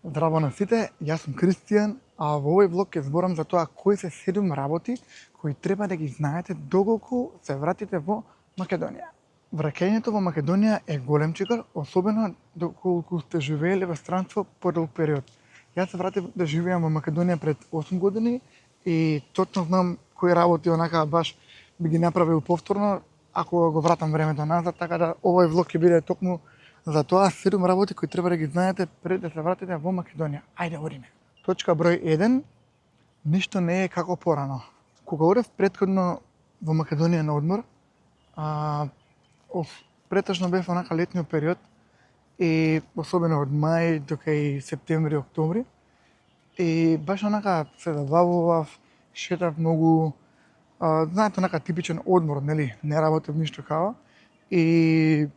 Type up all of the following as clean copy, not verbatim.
Здраво на сите, јас сум Кристијан, а во овој влог ќе зборам за тоа кои се 7 работи кои треба да ги знаете доколку се вратите во Македонија. Враќањето во Македонија е голем чекор, особено доколку сте живееле во странство подолг период. Јас се вратив да живеам во Македонија пред 8 години и точно знам кои работи онака баш би ги направил повторно ако го вратам времето назад, така да овој влог ќе биде токму за тоа 7 работи кои треба да ги знаете пред да се вратите во Македонија. Ајде, одиме. Точка број 1. Ништо не е како порано. Кога одев претходно во Македонија на одмор, претежно бев онака летниот период и особено од мај до кај септември, октомври. И баш онака се забавував, шетав многу, знаете онака типичен одмор, нели? Не работев ништо као. И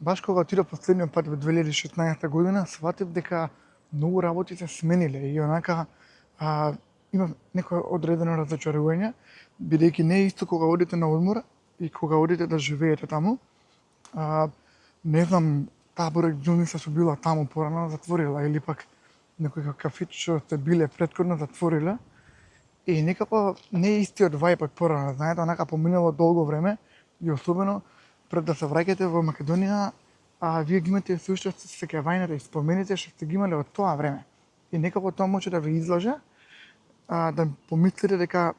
баш кога отидов последниот пат во 2016 година, сватив дека многу работи се смениле и онака имав некој одредено разочарување, бидејќи не е исто кога одите на одмор и кога одите да живеете таму. Не знам, таа породилница што била таму порано затворила или пак некој кафич што сте биле претходно затворила и некако не е истиот вајб од порано, знаете, онака поминало долго време и особено пред да се враќате во Македонија, вие ги имате се уште сеќавањата и спомените што сте ги имале од тоа време. И некако тоа може да ви излаже, да помислите дека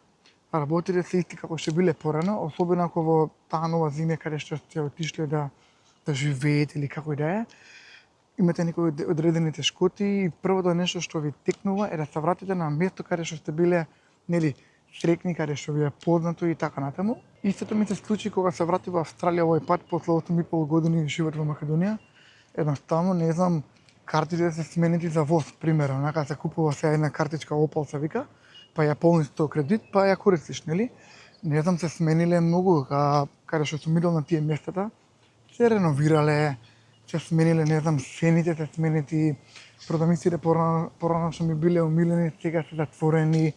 работите се исти како што биле порано, особено ако во таа нова земја каде што сте отишле да живеете или како и да е, имате некои одредени тешкоти и првото нешто што ви текнува е да се вратите на место каде што сте биле, нели, срекни, каде што ви е познато и така натаму. Истото ми се случи кога се вратив во Австралија овој пат после 8,5 години живот во Македонија. Едноставно не знам, картите се сменети за воз, примерно, онака се купува се една картичка Opal се вика, па ја полниш со кредит, па ја користиш, нели? Не знам, се смениле многу, каде што сум идол на тие местата, се реновирале, се смениле, не знам, сцените се сменети, продавниците порано што ми биле умилени, сега се затворени,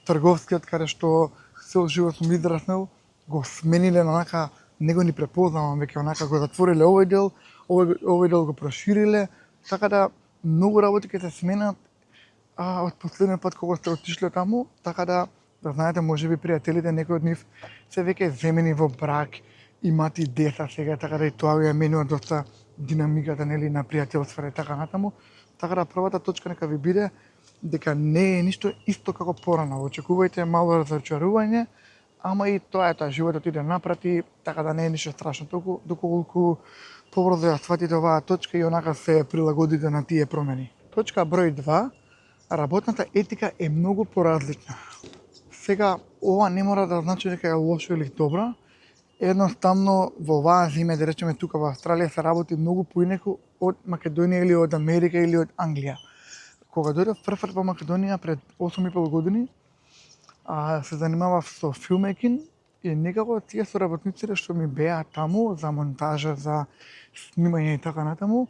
трговскиот каде што цел живот сум израснал, го смениле на онака, не го ни препознавам веќе, онака го затвориле овој дел, овој дел го прошириле, така да многу работи ќе се сменат од последниот пат кога сте отишле таму, така да знаете, можеби пријателите, некои од нив се веќе земени во брак, имат и деца сега, така да и тоа ја менува доста динамиката, нели, на пријателствата и така натаму. Така да првата точка нека ви биде дека не е ништо исто како порано. Очекувајте мало разочарување, ама и тоа е тоа, животот иде напрати, така да не е ништо страшно, доколку побрзо ја сватите оваа точка и онака се прилагодите на тие промени. Точка број 2. Работната етика е многу поразлична. Сега, ова не мора да значи дека е лошо или добро. Едноставно, во оваа земја, да речеме тука во Австралија, се работи многу поинеку од Македонија или од Америка или од Англија. Кога дојдов прв пат во Македонија пред 8,5 години, се занимавав со филммејкинг и некако тие соработниците што ми беа таму за монтажа, за снимање и така натаму,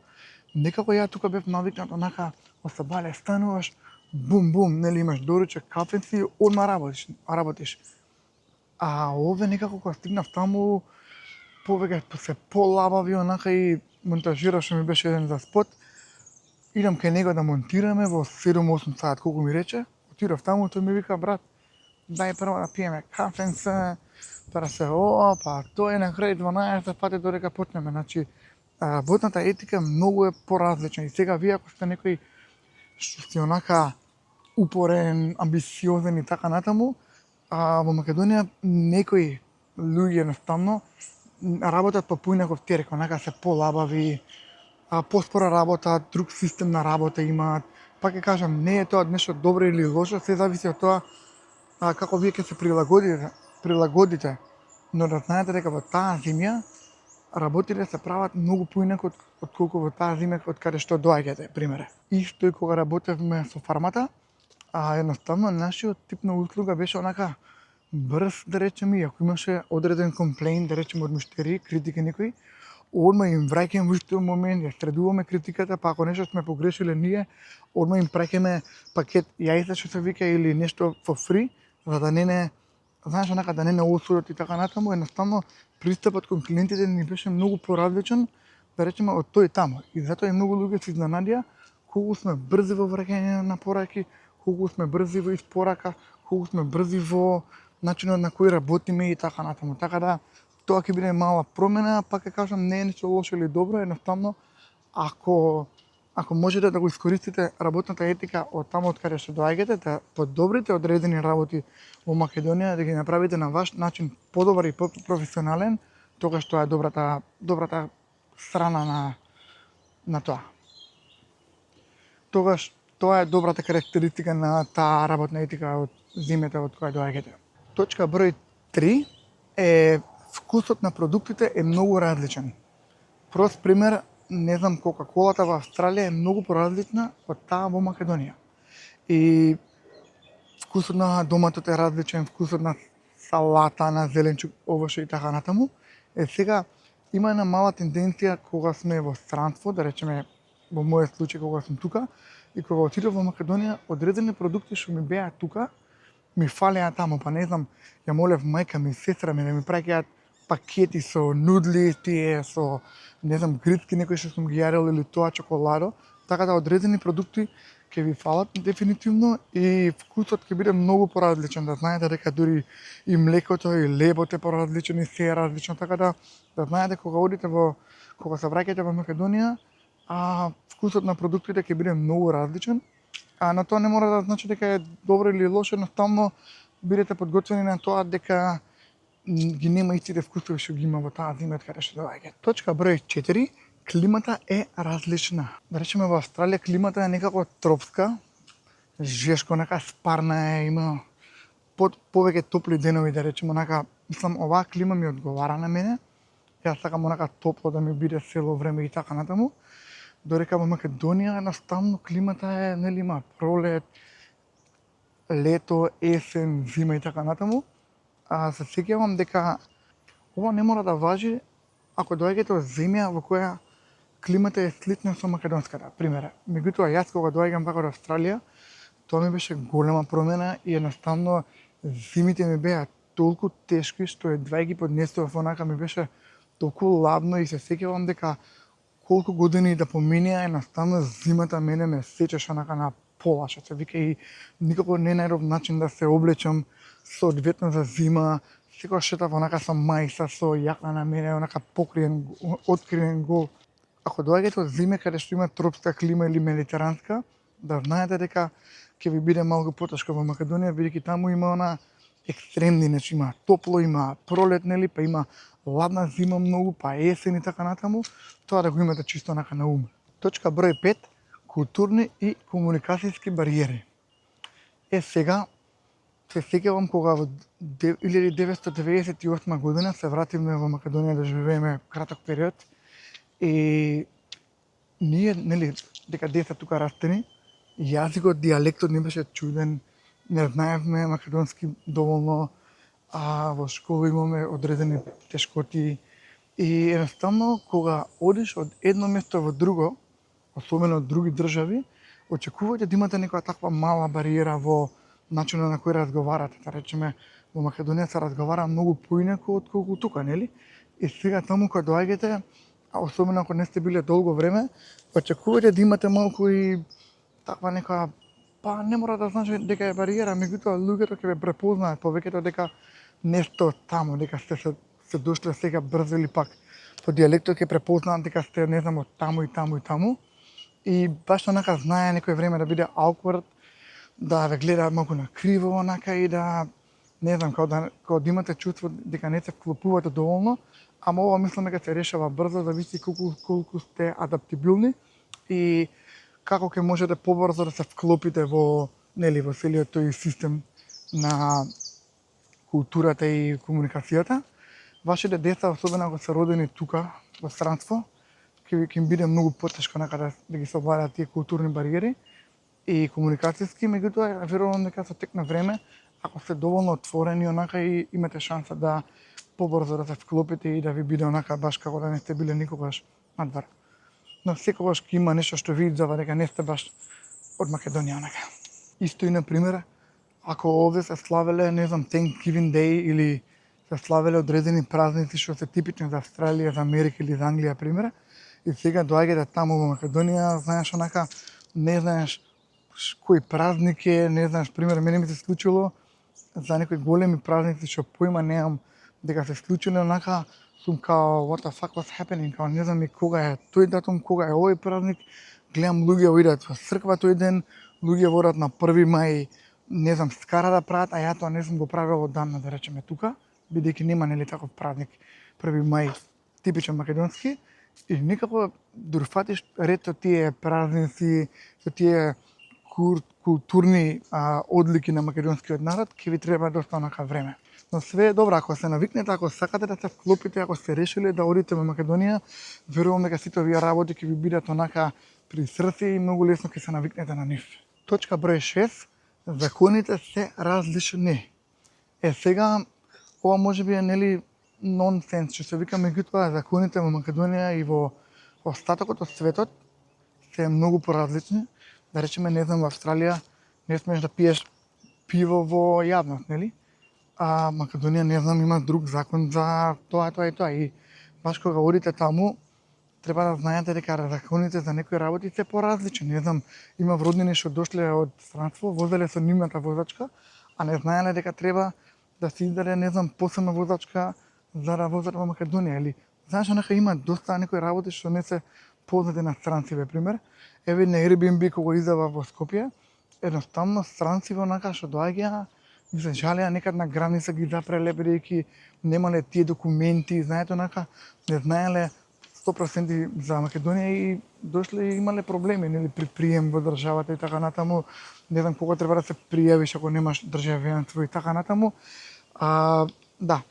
некако ја тука бев навикнат онака, осабале, стануваш, бум, нели, имаш доручак, кафенци, одма работиш. Овде некако кога стигнав таму, повеќе се полабави онака и монтажираш што ми беше еден за спот. Идам кај него да монтираме во 7-8 саат, колку ми рече. Отидов таму, тој ми вика, брат, дај прво да пиеме кафенце, па да се па тој на крај 12 пати додека почнеме. Значи, работната етика многу е поразлична и сега вие ако сте некој што сте онака упорен, амбициозен и така натаму, во Македонија некои луѓе едноставно работат по поинаков терек, онака се полабави, поспора работа, друг систем на работа имаат. Пак ќе кажам, не е тоа нешто добро или лошо, се зависи од тоа како вие ќе се прилагодите. Но да знаете дека во таа земја работите се прават многу поинаку од колку во таа земја од каде што доаѓате, пример. Исто и кога работевме со фармата, едноставно нашиот тип на услуга беше онака брз, да речеме, и ако имаше одреден комплейн, да речеме од муштери, критика некој, одма им враќаме во истиот момент, ја средуваме критиката, па ако нешто сме погрешиле ние, одма им праќаме пакет јајца што се вика или нешто for free, за да не знаеш онака да не осудат и така натаму. Едноставно пристапот кон клиентите ни беше многу поразличен, да речеме, од тој таму. И затоа и многу луѓе се изненадија колку сме брзи во враќање на пораки, колку сме брзи во испорака, колку сме брзи во начинот на кој работиме и така натаму. Така да, тоа ќе биде мала промена, пак ќе кажам, не е ништо лошо или добро, едноставно, ако можете да го искористите работната етика од таму од каде што доаѓате, да подобрите одредени работи во Македонија, да ги направите на ваш начин подобар и професионален, тогаш тоа е добрата страна на тоа. Тогаш тоа е добрата карактеристика на таа работна етика од земјата од која доаѓате. Точка број 3 е вкусот на продуктите е многу различен. Прост пример, не знам, Кока-колата во Австралија е многу поразлична од таа во Македонија. И вкусот на доматот е различен, вкусот на салата, на зеленчук, овоше и така натаму. Сега има една мала тенденција кога сме во странство, да речеме во мојот случај кога сум тука и кога отидов во Македонија, одредени продукти што ми беа тука ми фалеа таму, па не знам, ја молев мајка ми, сестра ми да ми праќаат пакети со нудли, тие со, не знам, гритки некои што сум ги јадел или тоа чоколадо, така да одредени продукти ќе ви фалат дефинитивно и вкусот ќе биде многу поразличен, да знаете дека дури и млекото и лебот е поразличен и се е различно, така да знаете кога се враќате во Македонија, вкусот на продуктите ќе биде многу различен, на тоа не мора да значи дека е добро или лошо, едноставно бидете подготвени на тоа дека ги нема истите вкусови што ги има во таа земја каде што доаѓа. Точка број 4, климата е различна. Да речеме во Австралија климата е некако тропска, жешко, нека спарна е, има повеќе топли денови, да речеме, онака, мислам, оваа клима ми одговара на мене. Јас сакам онака топло да ми биде цело време и така натаму. Додека во Македонија едноставно климата е, нели, има пролет, лето, есен, зима и така натаму. Се сеќавам дека ова не мора да важи ако доаѓате од земја во која климата е слична со македонската. Пример, меѓутоа јас кога доаѓам пак од Австралија, тоа ми беше голема промена и едноставно зимите ми беа толку тешки што едва ги поднесував, онака ми беше толку ладно и се сеќавам дека колку години да поминеа, едноставно зимата мене ме сечеше онака на пола, што се вика, и никако не најдов начин да се облечам соодветно за зима. Секогаш шетав онака со мајса, со јакна на мене, онака покриен, откриен гол. Ако доаѓате од земја каде што има тропска клима или медитеранска, да знаете дека ќе ви биде малку потешко во Македонија, бидејќи таму има она екстремни, значи има топло, има пролет, нели, па има ладна зима многу, па есен и така натаму, тоа да го имате чисто онака на ум. Точка број 5, културни и комуникацијски бариери. Сега се сеќавам кога во 1998 година се вративме во Македонија да живееме краток период и ние, нели, дека деца тука растени, јазикот, дијалектот ни беше чуден, не знаевме македонски доволно, во школа имаме одредени тешкоти и едноставно кога одиш од едно место во друго, особено од други држави, очекувате да имате некоја таква мала бариера во начинот на кој разговарате. Да речеме, во Македонија се разговара многу поинаку отколку тука, нели? И сега таму кога доаѓате, особено ако не сте биле долго време, очекувате да имате малку и таква некоја, па не мора да значи дека е бариера, меѓутоа луѓето ќе ве препознаат повеќето дека не сте од таму, дека сте се дошле сега брзо или пак по дијалектот ќе препознаат дека сте, не знам, од таму и таму и таму. И баш онака знае некој време да биде awkward, да ве гледаат малку на криво онака и да, не знам, као да имате чувство дека не се вклопувате доволно, ама ова мислам дека се решава брзо, зависи колку сте адаптибилни и како ќе можете побрзо да се вклопите во, нели, во целиот тој систем на културата и комуникацијата. Вашите деца, особено ако се родени тука во странство, ќе им биде многу потешко да ги совладаат тие културни бариери и комуникацијски, меѓутоа верувам дека со тек на време, ако сте доволно отворени онака и имате шанса да побрзо да се вклопите и да ви биде онака баш како да не сте биле никогаш надвор. Но секогаш ќе има нешто што ви издава дека не сте баш од Македонија онака. Исто и на пример, ако овде се славеле, не знам, Thanksgiving Day или се славеле одредени празници што се типични за Австралија, за Америка или за Англија, пример, и сега доаѓате таму во Македонија, знаеш, онака, не знаеш кој празник е, не знаеш, пример, мене ми се случило за некои големи празници што поима немам дека се случиле, онака сум као what the fuck what's happening, као не знам и кога е тој датум, кога е овој празник, гледам луѓе одат во црква тој ден, луѓе водат на 1 мај, не знам, скара да прават, а ја тоа не сум го правел од давна, да речеме тука, бидејќи нема нели таков празник 1 мај типичен македонски, и никако дурфатиш ред со тие празници, со тие културни одлики на македонскиот народ, ќе ви треба доста онака време. Но све е добро, ако се навикнете, ако сакате да се вклопите, ако сте решили да одите во Македонија, верувам дека сите овие работи ќе ви бидат онака при срце и многу лесно ќе се навикнете на нив. Точка број 6. Законите се различни. Сега, ова можеби е нели нонсенс, што се вика, меѓутоа законите во Македонија и во остатокот од светот се многу поразлични. Да речеме, не знам, во Австралија не смееш да пиеш пиво во јавност, нели? А Македонија, не знам, има друг закон за тоа и тоа. И баш кога одите таму, треба да знаете дека законите за некои работи се поразлични. Не знам, има роднини што дошле од странство, возеле со нивната возачка, а не знаеле дека треба да се издаде, не знам, посебна возачка за да возат во Македонија. Или знаеш, онака има доста некои работи што не се познати на странци, бе пример. Еве на Airbnb кога издава во Скопје, едноставно странци онака што доаѓаа, ги се жалеа некад на граница, ги запреле бидејќи немале тие документи, знаете, онака не знаеле 100% за Македонија и дошле и имале проблеми, нели, при прием во државата и така натаму. Не знам кога треба да се пријавиш ако немаш државјанство и така натаму. Да,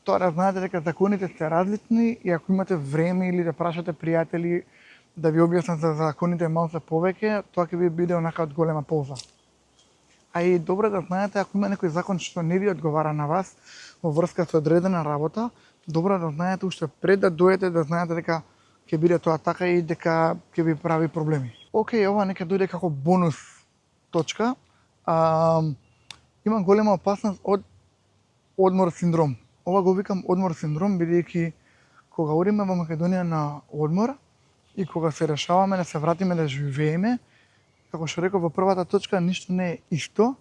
тоа да знаете дека законите се различни и ако имате време или да прашате пријатели да ви објаснат за законите малку повеќе, тоа ќе ви биде онака од голема полза. А и добро да знаете, ако има некој закон што не ви одговара на вас во врска со одредена работа, добро да знаете уште пред да дојдете, да знаете дека ќе биде тоа така и дека ќе ви прави проблеми. Океј, ова нека дојде како бонус точка. Има голема опасност од одмор синдром. Ова го викам одмор синдром бидејќи кога одиме во Македонија на одмор и кога се решаваме да се вратиме да живееме, како што реков во првата точка, ништо не е исто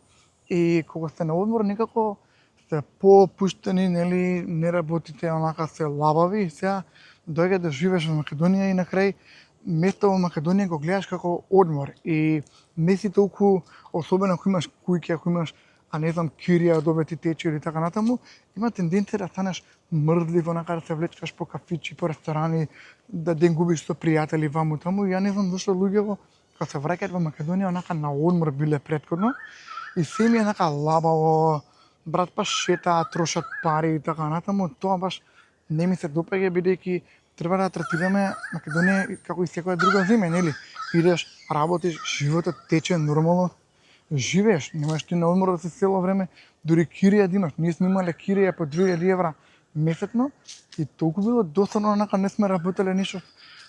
и кога сте на одмор некако сте попуштени, нели, не работите, онака се лабави и сега доаѓа да живееш во Македонија и на крај место во Македонија го гледаш како одмор и не си толку, особено ако имаш куќи, ако имаш, не знам, кирија од обети течи или така натаму, има тенденција да станеш мрзлив, онака да се влечкаш по кафичи, по ресторани, да ден губиш со пријатели ваму таму. Ја не знам зашто луѓето кога се враќаат во Македонија онака на одмор биле претходно и се ми е онака лабаво, брат, па шетаат, трошат пари и така натаму. Тоа баш не ми се допаѓа бидејќи треба да третираме Македонија како и секоја друга земја, нели? Идеш, работиш, животот тече нормално, живееш, немаш ти на одмор да си цело време, дури кирија да имаш. Ние сме имале кирија по 2000 евра месечно и толку било досадно, онака не сме работеле ништо.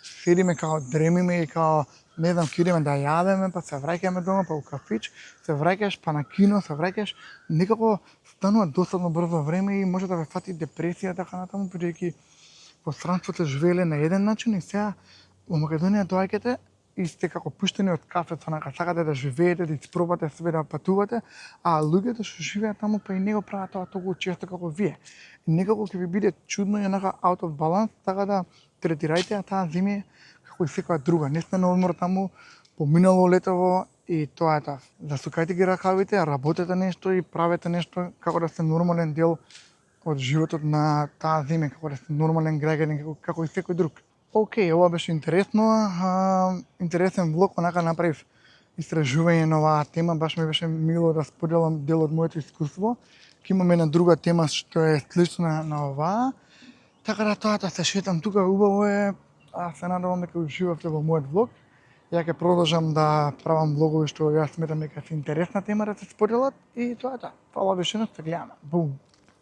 Седиме као дремиме и као, не знам, кидеме да јадеме, па се враќаме дома, па у кафич, се враќаш, па на кино се враќаш, некако станува досадно брзо време и може да ве фати депресија така натаму, бидејќи во странството живееле на еден начин и сега во Македонија доаѓате и сте како пуштени од кафето, онака сакате да живеете, да испробате све, да патувате, а луѓето што живеат таму па и не го прават тоа толку често како вие. И некако ќе ви биде чудно и онака out of balance, така да третирајте таа земја како и секоја друга. Не сте на одмор таму, поминало летово и тоа е тоа. Засукајте ги ракавите, работете нешто и правете нешто како да сте нормален дел од животот на таа земја, како да сте нормален граѓанин, како и секој друг. Океј, ова беше интересно, интересен влог, онака направив истражување на оваа тема, баш ми беше мило да споделам дел од моето искуство. Ќе имаме една друга тема што е слична на оваа. Така да тоа се шетам тука, убаво е, се надевам дека уживавте во мојот влог. Ја ќе продолжам да правам влогови што јас сметам дека се интересна тема да се споделат и тоа е тоа. Фала вишено, се гледаме. Бум!